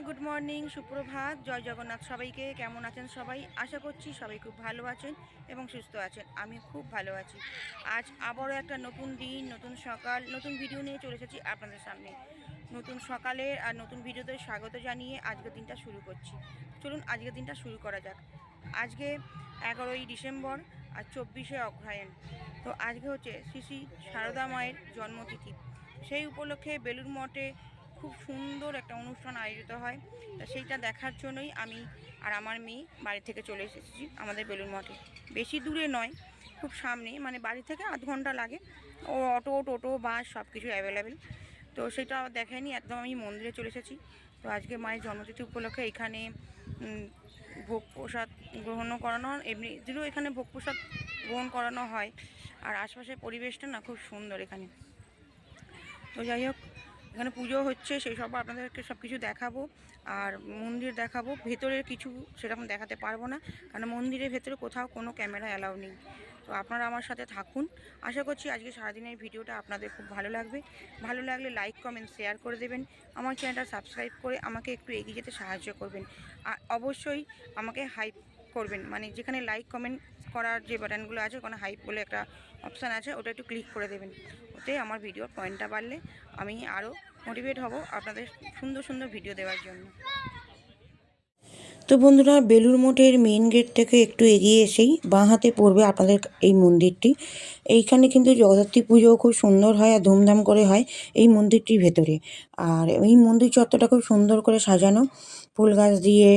Good morning, সুপ্রভাত, জয় জগন্নাথ। সবাইকে কেমন আছেন সবাই? আশা করছি সবাই খুব ভালো আছেন এবং সুস্থ আছেন। আমি খুব ভালো আছি। আজ আবারও একটা নতুন দিন, নতুন সকাল, নতুন ভিডিও নিয়ে চলে এসেছি আপনাদের সামনে। নতুন সকালে আর নতুন ভিডিওতে স্বাগত জানিয়ে আজকের দিনটা শুরু করছি। চলুন আজকের দিনটা শুরু করা যাক। আজকে 11ই ডিসেম্বর আর 24শে অগ্রহায়ণ। তো আজকে হচ্ছে শ্রী শ্রী সারদা মায়ের জন্মতিথি। সেই উপলক্ষে বেলুড় মঠে খুব সুন্দর একটা অনুষ্ঠান আয়োজিত হয়। তা সেইটা দেখার জন্যই আমি আর আমার মেয়ে বাড়ি থেকে চলে এসেছি আমাদের বেলুড় মঠে। বেশি দূরে নয়, খুব সামনে, মানে বাড়ি থেকে আধ ঘন্টা লাগে। ও অটো, টোটো, বাস সব কিছু অ্যাভেলেবেল। তো সেটা দেখায়নি, একদম আমি মন্দিরে চলে এসেছি। তো আজকে মায়ের জন্মতিথি উপলক্ষে এখানে ভোগ প্রসাদ গ্রহণও করানো হয়, এমনি দিলেও এখানে ভোগ প্রসাদ গ্রহণ করানো হয়। আর আশপাশের পরিবেশটা না খুব সুন্দর এখানে। তো যাই হোক, এখানে পুজো হচ্ছে, সেই সব আপনাদেরকে সব কিছু দেখাবো। আর মন্দির দেখাবো। ভেতরের কিছু সেরকম দেখাতে পারবো না, কারণ মন্দিরের ভেতরে কোথাও কোনো ক্যামেরা অ্যালাউ নেই। তো আপনারা আমার সাথে থাকুন। আশা করছি আজকে সারাদিনের ভিডিওটা আপনাদের খুব ভালো লাগবে। ভালো লাগলে লাইক, কমেন্ট, শেয়ার করে দেবেন। আমার চ্যানেলটা সাবস্ক্রাইব করে আমাকে একটু এগিয়ে যেতে সাহায্য করবেন। আর অবশ্যই আমাকে হাইপ করবেন, মানে যেখানে লাইক কমেন্ট করার যে বাটনগুলো আছে, ওখানে হাইপ বলে একটা অপশান আছে, ওটা একটু ক্লিক করে দেবেন। ওতে আমার ভিডিওর পয়েন্টটা বাড়লে আমি আরও মোটিভেট হব আপনাদের সুন্দর সুন্দর ভিডিও দেওয়ার জন্য। তো বন্ধুরা, বেলুড় মঠের মেন গেট থেকে একটু এগিয়ে এসেই বাঁ হাতে পড়বে আপনাদের এই মন্দিরটি। এইখানে কিন্তু জগদ্ধাত্রী পুজোও খুব সুন্দর হয় আর ধুমধাম করে হয় এই মন্দিরটির ভেতরে। আর এই মন্দির চত্বরটা খুব সুন্দর করে সাজানো, ফুল গাছ দিয়ে,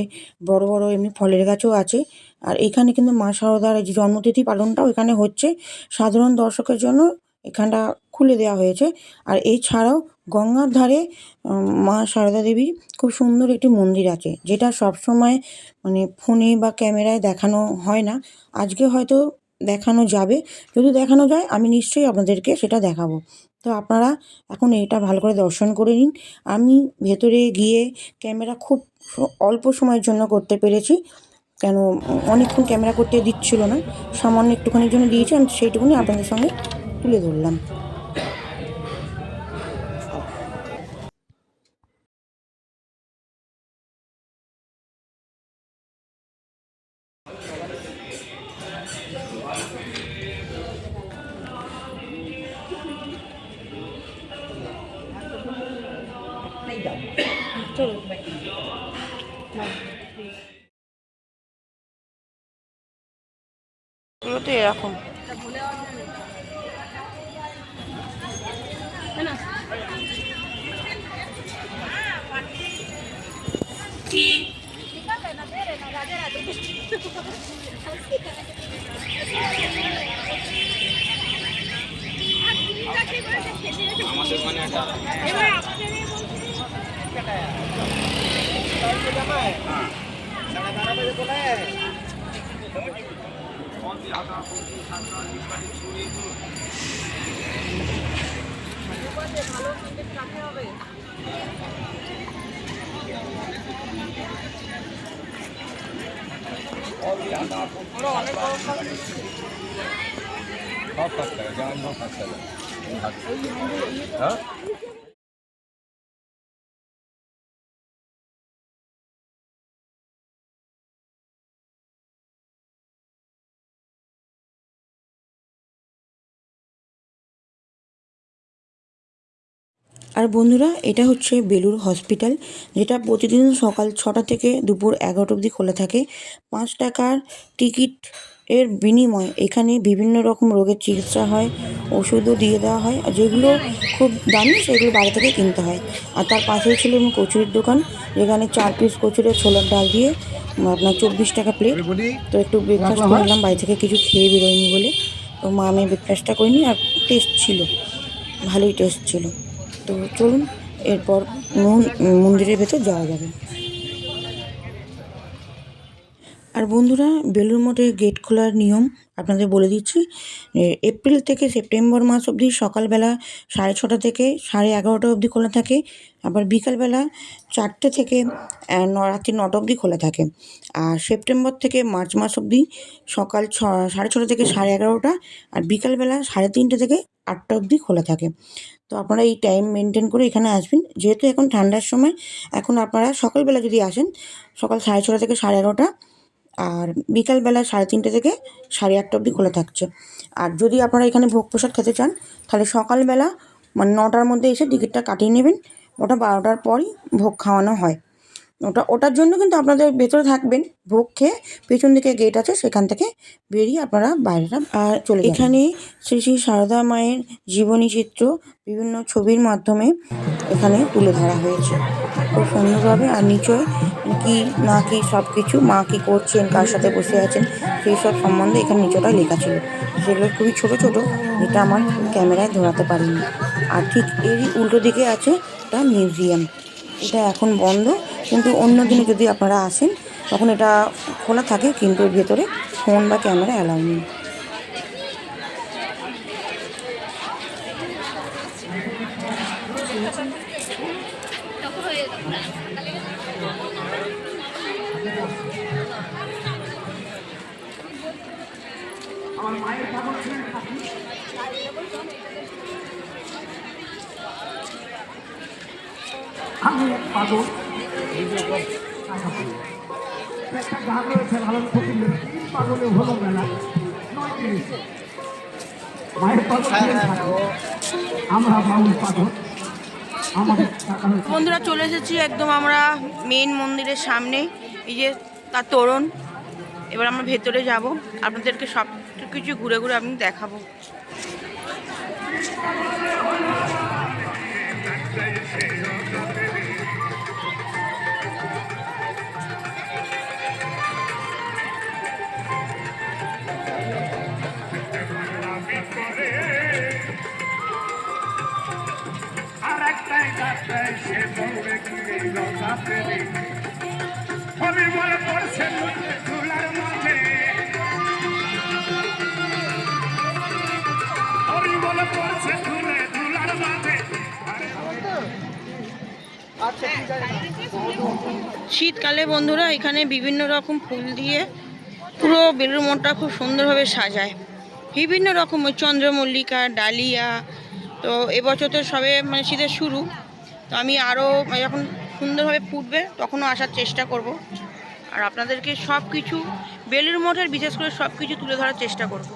বড় বড় এমনি ফলের গাছও আছে। আর এখানে কিন্তু মা শারদার এই যে জন্মতিথি পালনটাও এখানে হচ্ছে সাধারণ দর্শকের জন্য। এখানটা খুলে দেওয়া হয়েছে। আর এছাড়াও গঙ্গার ধারে মা সারদা দেবীর খুব সুন্দর একটি মন্দির আছে, যেটা সবসময় মানে ফোনে বা ক্যামেরায় দেখানো হয় না। আজকে হয়তো দেখানো যাবে। যদি দেখানো যায় আমি নিশ্চয়ই আপনাদেরকে সেটা দেখাবো। তো আপনারা এখন এটা ভালো করে দর্শন করে নিন। আমি ভেতরে গিয়ে ক্যামেরা খুব অল্প সময়ের জন্য করতে পেরেছি, কেন অনেকক্ষণ ক্যামেরা করতে দিচ্ছিল না। সামান্য একটুখানির জন্য দিয়েছি, আমি সেইটুকুনি আপনাদের সঙ্গে তুলে ধরলাম। এগুলোতে এরকম আমাদের মানে একটা অনেক আর বন্ধুরা, এটা হচ্ছে বেলুড় হসপিটাল, যেটা প্রতিদিন সকাল 6টা থেকে দুপুর 11টা অবধি খোলা থাকে। 5 টাকার টিকিট এর বিনিময়ে এখানে বিভিন্ন রকম রোগের চিকিৎসা হয়, ওষুধও দিয়ে দেওয়া হয়। আর যেগুলো খুব দামি সেগুলো বাইরে থেকে কিনতে হয়। আর তার পাশেই ছিল কচুরির দোকান, যেখানে 4 পিস কচুরি ছোলার ডাল দিয়ে আপনার 24 টাকা প্লেট। তো একটু ব্রেকফাস্ট করে নিলাম, বাড়ি থেকে কিছু খেয়ে বেরোয়নি বলে। তো মা আমি ব্রেকফাস্টটা করিনি, আর টেস্ট ছিল, ভালোই টেস্ট ছিল। তো চলুন এরপর মন্দিরের ভেতর যাওয়া যাবে। আর বন্ধুরা, বেলুড় মঠের গেট খোলার নিয়ম আপনাদের বলে দিচ্ছি। এপ্রিল থেকে সেপ্টেম্বর মাস অবধি সকালবেলা 6:30 থেকে 11:30 অবধি খোলা থাকে। আবার বিকালবেলা 4টে থেকে রাত্রি 9টা অবধি খোলা থাকে। আর সেপ্টেম্বর থেকে মার্চ মাস অবধি সকাল 6:30 থেকে 11:30, আর বিকালবেলা 3:30 থেকে 8টা অবধি খোলা থাকে। তো আপনারা এই টাইম মেনটেন করে এখানে আসবেন। যেহেতু এখন ঠান্ডার সময়, এখন আপনারা সকালবেলা যদি আসেন, সকাল 6:30 থেকে 11:30, আর বিকালবেলা 3:30 থেকে 8:30 অবধি খোলা থাকছে। আর যদি আপনারা এখানে ভোগ প্রসাদ খেতে চান, তাহলে সকালবেলা মানে 9টার মধ্যে এসে টিকিটটা কাটিয়ে নেবেন। ওটা 12টার পরই ভোগ খাওয়ানো হয়। ওটার জন্য কিন্তু আপনাদের ভেতরে থাকবেন, ভোগ খেয়ে পেছন দিকে গেট আছে, সেখান থেকে বেরিয়ে আপনারা বাইরেটা চলে যাবেন। এখানে শ্রী শ্রী সারদা মায়ের জীবনী চিত্র বিভিন্ন ছবির মাধ্যমে এখানে তুলে ধরা হয়েছে খুব সুন্দরভাবে। আর নিচয় কি না কি সব কিছু, মা কী করছেন, কার সাথে বসে আছেন, সেই সব সম্বন্ধে এখানে নিচটা লেখা ছিল। সেগুলো খুবই ছোট ছোট, যেটা আমার ক্যামেরায় ধরাতে পারিনি। আর ঠিক এরই উল্টো দিকে আছে একটা মিউজিয়াম। এটা এখন বন্ধ, কিন্তু অন্য দিনে যদি আপনারা আসেন তখন এটা খোলা থাকে, কিন্তু এর ভেতরে ফোন বা ক্যামেরা অ্যালাউ নেই। আমি পাগল একটা গান রয়েছে ভালো ফকিরের, পাগলে হলো মেলা 9 জিনিস। মায়ের পাগল আমরা বাউল পাগল আমাদের টাকা হয়েছে। বন্ধুরা চলে এসেছি একদম আমরা মেন মন্দিরের সামনে, এই যে তার তোরণ। এবার আমরা ভেতরে যাব, আপনাদেরকে সব কিছু ঘুরে ঘুরে আমি দেখাবো। শীতকালে বন্ধুরা এখানে বিভিন্ন রকম ফুল দিয়ে পুরো বেলুড় মঠটা খুব সুন্দরভাবে সাজায়। বিভিন্ন রকম ওই চন্দ্রমল্লিকা, ডালিয়া। তো এবছর তো সবে মানে শীতের শুরু, তো আমি আরও যখন সুন্দরভাবে ফুটবে তখনও আসার চেষ্টা করব। আর আপনাদেরকে সব কিছু বেলুড় মঠের বিশেষ করে সব কিছু তুলে ধরার চেষ্টা করব।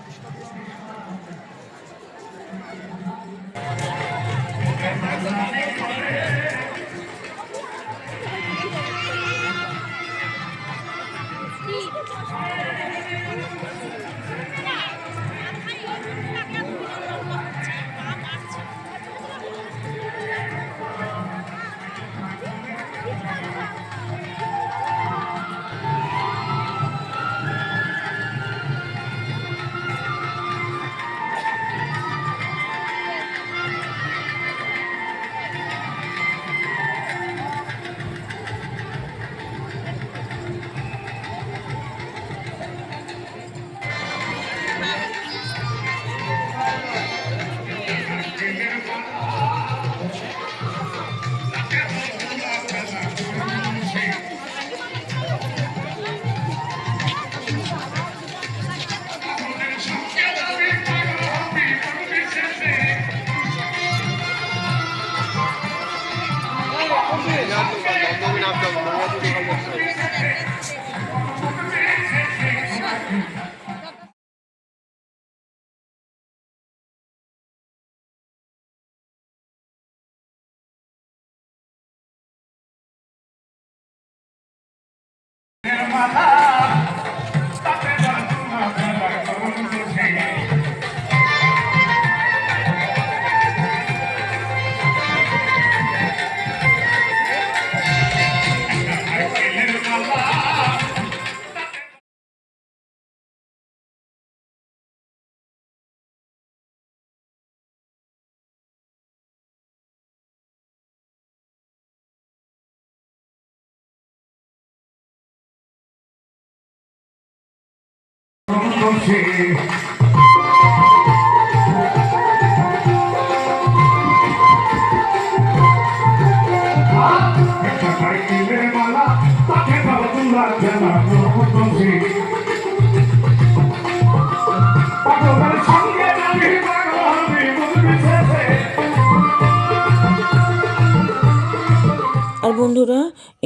আর বন্ধুরা,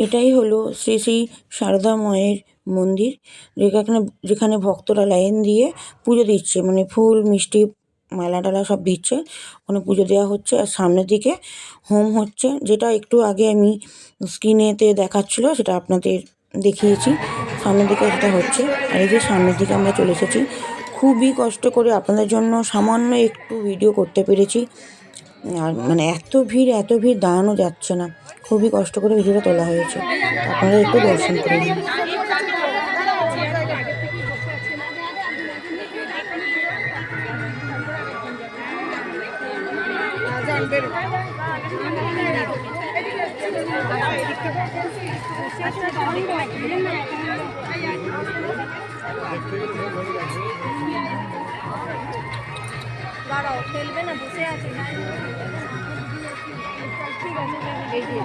এটাই হলো শ্রী শ্রী সারদা মায়ের মন্দির, যেখানে যেখানে ভক্তরা লাইন দিয়ে পুজো দিচ্ছে, মানে ফুল মিষ্টি মালা টালা সব দিচ্ছে, ওখানে পুজো দেওয়া হচ্ছে। আর সামনের দিকে হোম হচ্ছে, যেটা একটু আগে আমি স্ক্রিনেতে দেখাচ্ছিল সেটা আপনাদের দেখিয়েছি। সামনের দিকে সেটা হচ্ছে। আর এই যে সামনের দিকে আমরা চলে এসেছি, খুবই কষ্ট করে আপনাদের জন্য সামান্য একটু ভিডিও করতে পেরেছি। আর মানে এত ভিড় দাঁড়ানো যাচ্ছে না, খুবই কষ্ট করে ভিডিওটা তোলা হয়েছে। আপনারা একটু দর্শন করে নিন। দাঁড়াও, ফেলবে না, বসে আছে। ঠিক আছে, এই দিয়ে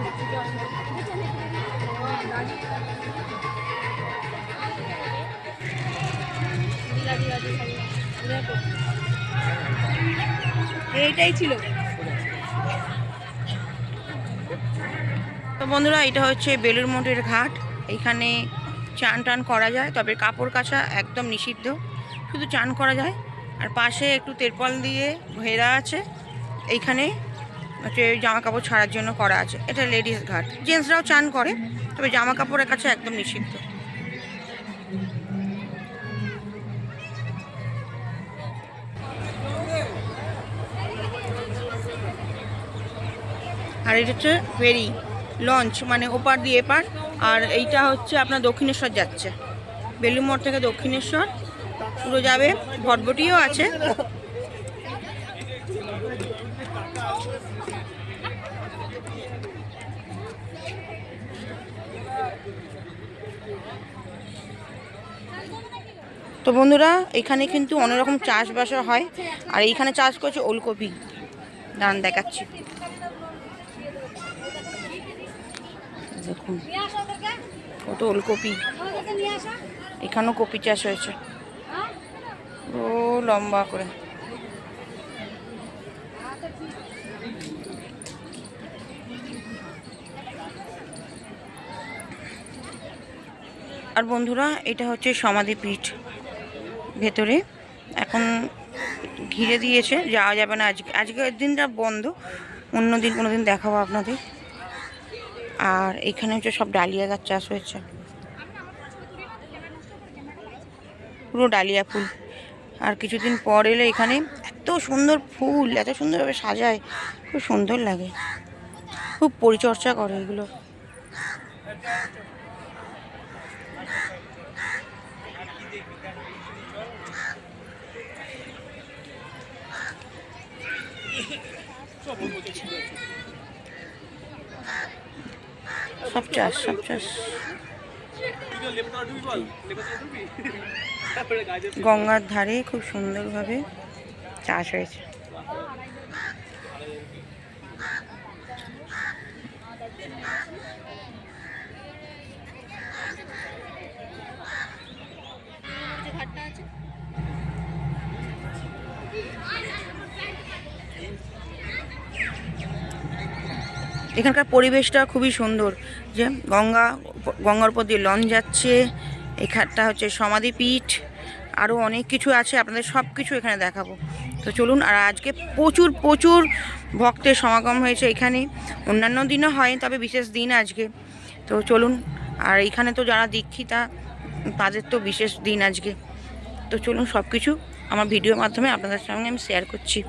এইটাই ছিল। তো বন্ধুরা, এটা হচ্ছে বেলুড় মঠের ঘাট। এইখানে চান টান করা যায়, তবে কাপড় কাচা একদম নিষিদ্ধ, শুধু চান করা যায়। আর পাশে একটু তেরপল দিয়ে ঘেরা আছে, এইখানে হচ্ছে জামা কাপড় ছাড়ার জন্য করা আছে। এটা লেডিস ঘাট, জেন্টসরাও চান করে, তবে জামা কাপড়ের কাছে একদম নিষিদ্ধ। আর এটা হচ্ছে ফেরি লঞ্চ, মানে ওপার দিয়ে এপার। আর এইটা হচ্ছে আপনার দক্ষিণেশ্বর যাচ্ছে, বেলুড় মঠ থেকে দক্ষিণেশ্বর পুরো যাবে। ভটভটিও আছে। তো বন্ধুরা, এখানে কিন্তু অনেক রকম চাষবাসও হয়। আর এইখানে চাষ করছে ওলকপি, দাঁড়ান দেখাচ্ছি, দেখুন কত ওলকপি। এখানেও কপি চাষ হয়েছে, ও লম্বা করে। আর বন্ধুরা, এটা হচ্ছে সমাধিপীঠ, ভেতরে এখন ঘিরে দিয়েছে, যাওয়া যাবে না আজকে, আজকের দিনটা বন্ধ, অন্য দিন কোনো দিন দেখাবো আপনাদের। আর এখানে হচ্ছে সব ডালিয়া গাছ চাষ হয়েছে, পুরো ডালিয়া ফুল। আর কিছুদিন পর এলে এখানে এত সুন্দর ফুল, এত সুন্দরভাবে সাজায়, খুব সুন্দর লাগে, খুব পরিচর্যা করে এগুলো। সব চাষ, সব চাষ। গঙ্গার ধারে খুব সুন্দরভাবে চাষ হয়েছে। এখানকার পরিবেশটা খুবই সুন্দর, যে গঙ্গার উপর দিয়ে লঞ্চ যাচ্ছে। এখানটা হচ্ছে সমাধিপীঠ, আরও অনেক কিছু আছে, আপনাদের সব কিছু এখানে দেখাবো। তো চলুন। আর আজকে প্রচুর প্রচুর ভক্তের সমাগম হয়েছে এখানে, অন্যান্য দিনও হয়, তবে বিশেষ দিন আজকে। তো চলুন। আর এখানে তো যারা দীক্ষিতা তাদের তো বিশেষ দিন আজকে। তো চলুন, সব কিছু আমার ভিডিওর মাধ্যমে আপনাদের সঙ্গে আমি শেয়ার করছি।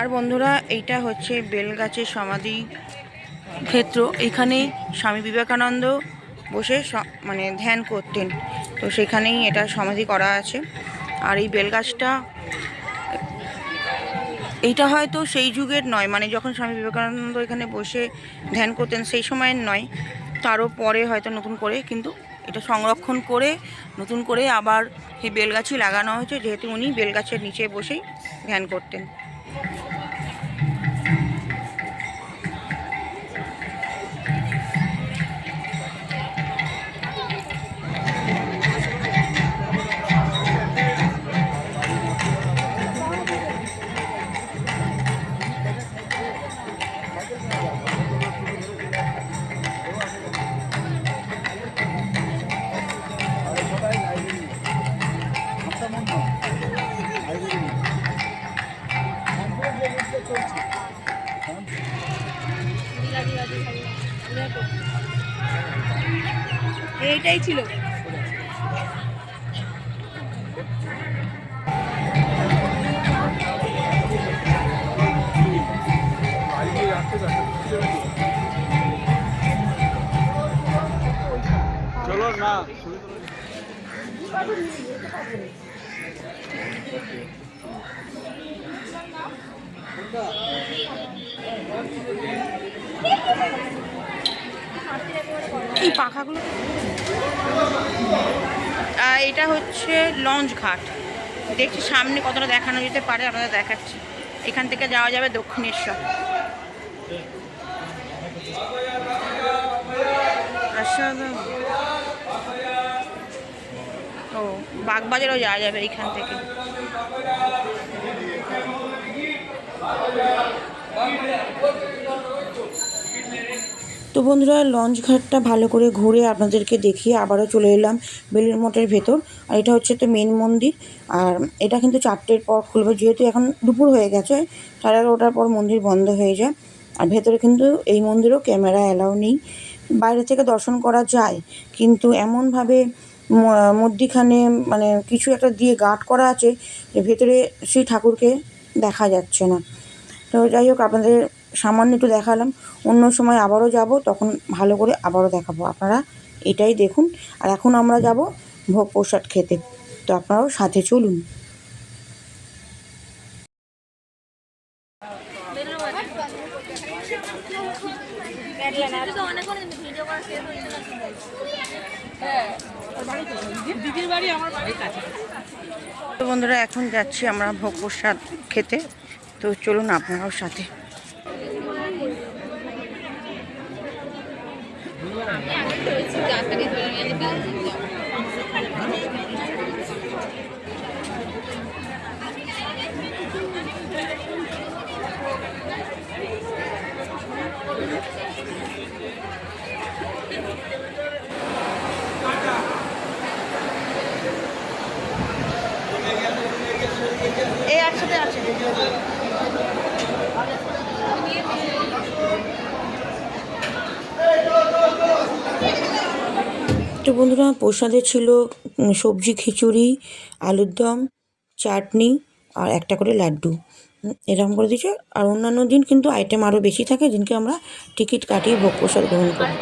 আর বন্ধুরা, এইটা হচ্ছে বেলগাছের সমাধি ক্ষেত্র। এখানে স্বামী বিবেকানন্দ বসে মানে ধ্যান করতেন, তো সেখানেই এটা সমাধি করা আছে। আর এই বেলগাছটা, এইটা হয়তো সেই যুগের নয়, মানে যখন স্বামী বিবেকানন্দ এখানে বসে ধ্যান করতেন সেই সময়ের নয়, তারও পরে হয়তো নতুন করে, কিন্তু এটা সংরক্ষণ করে নতুন করে আবার এই বেলগাছই লাগানো হয়েছে, যেহেতু উনি বেলগাছের নিচে বসেই ধ্যান করতেন। এইটাই ছিল। চলো না এই পাখাগুলো এটা হচ্ছে লঞ্চ ঘাট। দেখছি সামনে কতটা দেখানো যেতে পারে, আপনারা দেখাচ্ছি। এখান থেকে যাওয়া যাবে দক্ষিণেশ্বর। ও বাগবাজারও যাওয়া যাবে এইখান থেকে। তো বন্ধুরা, লঞ্চ ঘাটটা ভালো করে ঘুরে আপনাদেরকে দেখিয়ে আবারও চলে এলাম বেলুড় মঠের ভেতর। আর এটা হচ্ছে তো মেন মন্দির। আর এটা কিন্তু 4টের পর খুলবে, যেহেতু এখন দুপুর হয়ে গেছে, 11:30টার পর মন্দির বন্ধ হয়ে যায়। আর ভেতরে কিন্তু এই মন্দিরেও ক্যামেরা অ্যালাউ নেই। বাইরে থেকে দর্শন করা যায়, কিন্তু এমনভাবে মধ্যিখানে মানে কিছু একটা দিয়ে গার্ড করা আছে যে ভেতরে শ্রী ঠাকুরকে দেখা যাচ্ছে না। তো যাই হোক, আপনাদের সামান্য একটু দেখালাম। অন্য সময় আবারও যাব, তখন ভালো করে আবারও দেখাবো। আপনারা এটাই দেখুন। আর এখন আমরা যাব ভোগ প্রসাদ খেতে, তো আপনারাও সাথে চলুন। তো বন্ধুরা, এখন যাচ্ছি আমরা ভোগ প্রসাদ খেতে, তো চলুন আপনারাও সাথে। এই একসাথে আছে। তো বন্ধুরা, প্রসাদে ছিল সবজি খিচুড়ি, আলুর দম, চাটনি আর একটা করে লাড্ডু, এরকম করে দিচ্ছে। আর অন্যান্য দিন কিন্তু আইটেম আরও বেশি থাকে, দিনকে আমরা টিকিট কাটিয়ে ভোগ প্রসাদ গ্রহণ করি।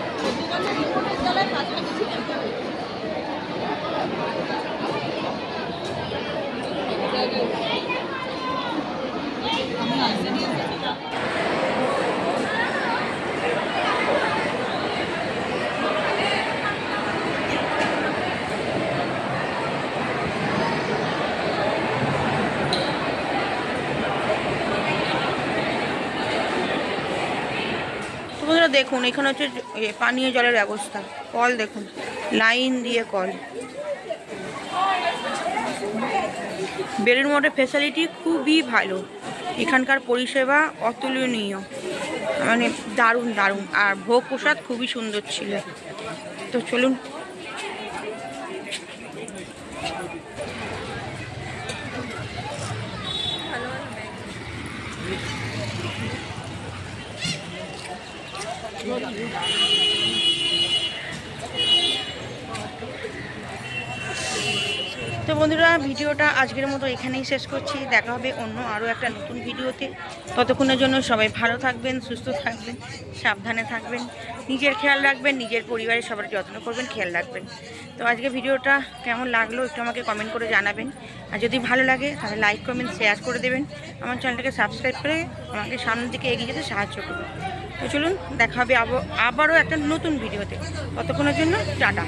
বন্ধুরা দেখুন, এখানে হচ্ছে পানীয় জলের ব্যবস্থা। কল দেখুন, লাইন দিয়ে কল। বেলুড় মঠের ফ্যাসিলিটি খুবই ভালো, এখানকার পরিষেবা অতুলনীয়, মানে দারুণ দারুণ। আর ভোগ প্রসাদ খুবই সুন্দর ছিল। তো চলুন। তো বন্ধুরা, ভিডিওটা আজকের মতো এখানেই শেষ করছি। দেখা হবে অন্য আরও একটা নতুন ভিডিওতে। ততক্ষণের জন্য সবাই ভালো থাকবেন, সুস্থ থাকবেন, সাবধানে থাকবেন, নিজের খেয়াল রাখবেন, নিজের পরিবারের সবার যত্ন করবেন, খেয়াল রাখবেন। তো আজকে ভিডিওটা কেমন লাগলো একটু আমাকে কমেন্ট করে জানাবেন। আর যদি ভালো লাগে তাহলে লাইক, কমেন্ট, শেয়ার করে দেবেন। আমার চ্যানেলটাকে সাবস্ক্রাইব করে আমাকে সামনের দিকে এগিয়ে যেতে সাহায্য করবেন। তো চলুন, দেখা হবে আবারও একটা নতুন ভিডিওতে। ততক্ষণের জন্য টাটা।